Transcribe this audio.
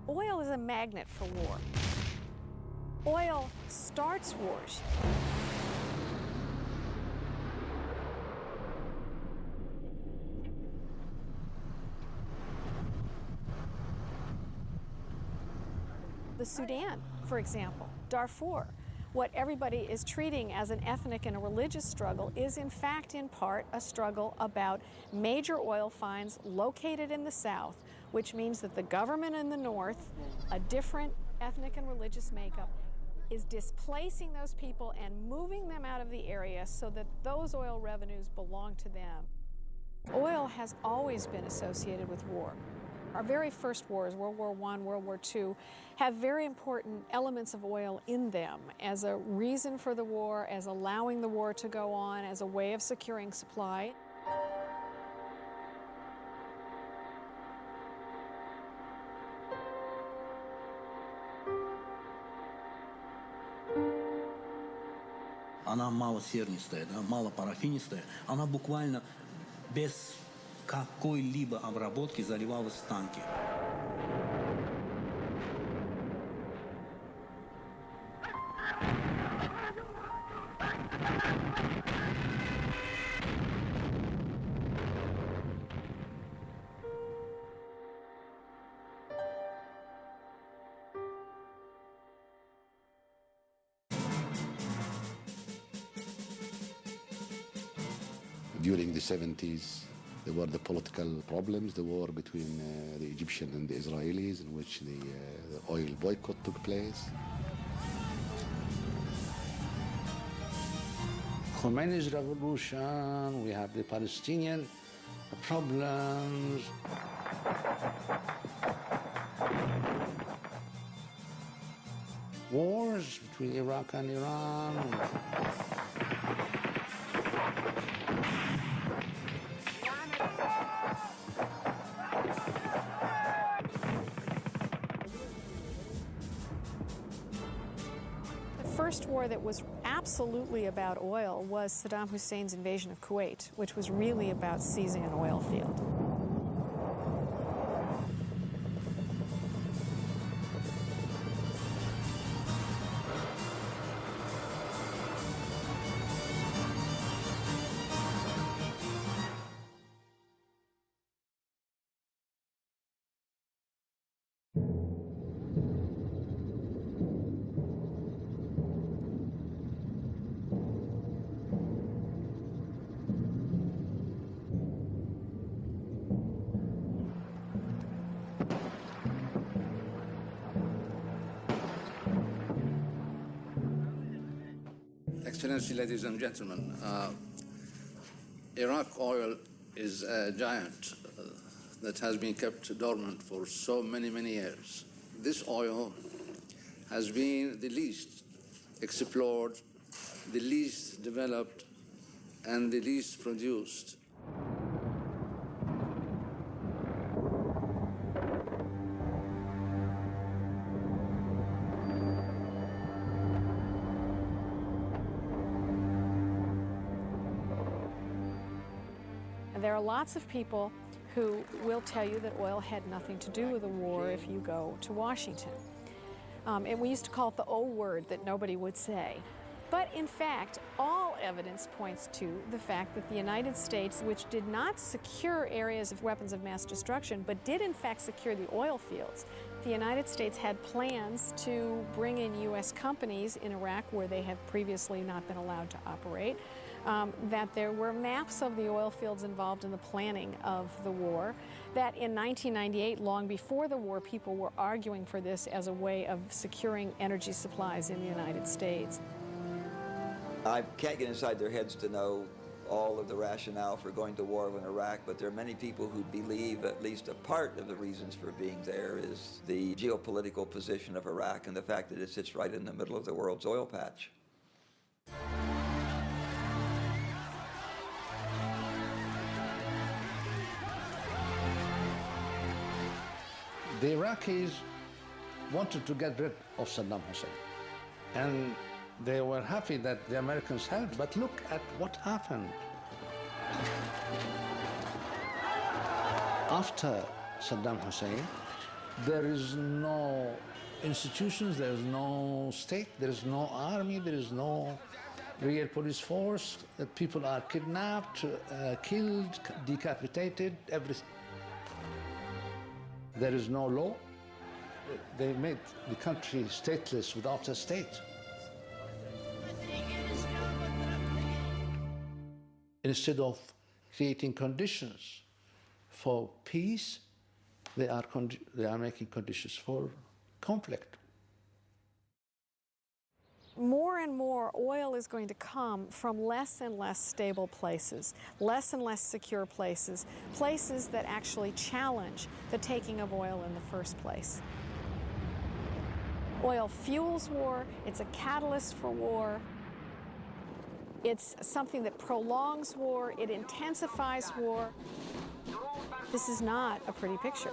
Oil is a magnet for war. Oil starts wars. The Sudan, for example, Darfur, what everybody is treating as an ethnic and a religious struggle is in fact in part a struggle about major oil finds located in the south, which means that the government in the north, a different ethnic and religious makeup, is displacing those people and moving them out of the area so that those oil revenues belong to them. Oil has always been associated with war. Our very first wars, World War I, World War II, have very important elements of oil in them as a reason for the war, as allowing the war to go on, as a way of securing supply. Она малосернистая, да, малопарафинистая, она буквально без какой-либо обработки заливалась в танки. During the 70s, there were the political problems, the war between the Egyptians and the Israelis, in which the oil boycott took place. Khomeini's revolution, we have the Palestinian problems. Wars between Iraq and Iran. The first war that was absolutely about oil was Saddam Hussein's invasion of Kuwait, which was really about seizing an oil field. Excellency, ladies and gentlemen, Iraq oil is a giant that has been kept dormant for so many, many years. This oil has been the least explored, the least developed, and the least produced. There are lots of people who will tell you that oil had nothing to do with the war if you go to Washington. And we used to call it the O word that nobody would say. But in fact, all evidence points to the fact that the United States, which did not secure areas of weapons of mass destruction, but did in fact secure the oil fields, the United States had plans to bring in U.S. companies in Iraq where they had previously not been allowed to operate, that there were maps of the oil fields involved in the planning of the war, that in 1998, long before the war, people were arguing for this as a way of securing energy supplies in the United States. I can't get inside their heads to know all of the rationale for going to war in Iraq, but there are many people who believe at least a part of the reasons for being there is the geopolitical position of Iraq and the fact that it sits right in the middle of the world's oil patch. The Iraqis wanted to get rid of Saddam Hussein, and they were happy that the Americans helped, but look at what happened. After Saddam Hussein, There is no institutions, there is no state, there is no army, there is no real police force. People are kidnapped, killed, decapitated, everything. There is no law. They made the country stateless without a state. Instead of creating conditions for peace, they are making conditions for conflict. More and more oil is going to come from less and less stable places, less and less secure places, places that actually challenge the taking of oil in the first place. Oil fuels war, it's a catalyst for war, it's something that prolongs war, it intensifies war. This is not a pretty picture.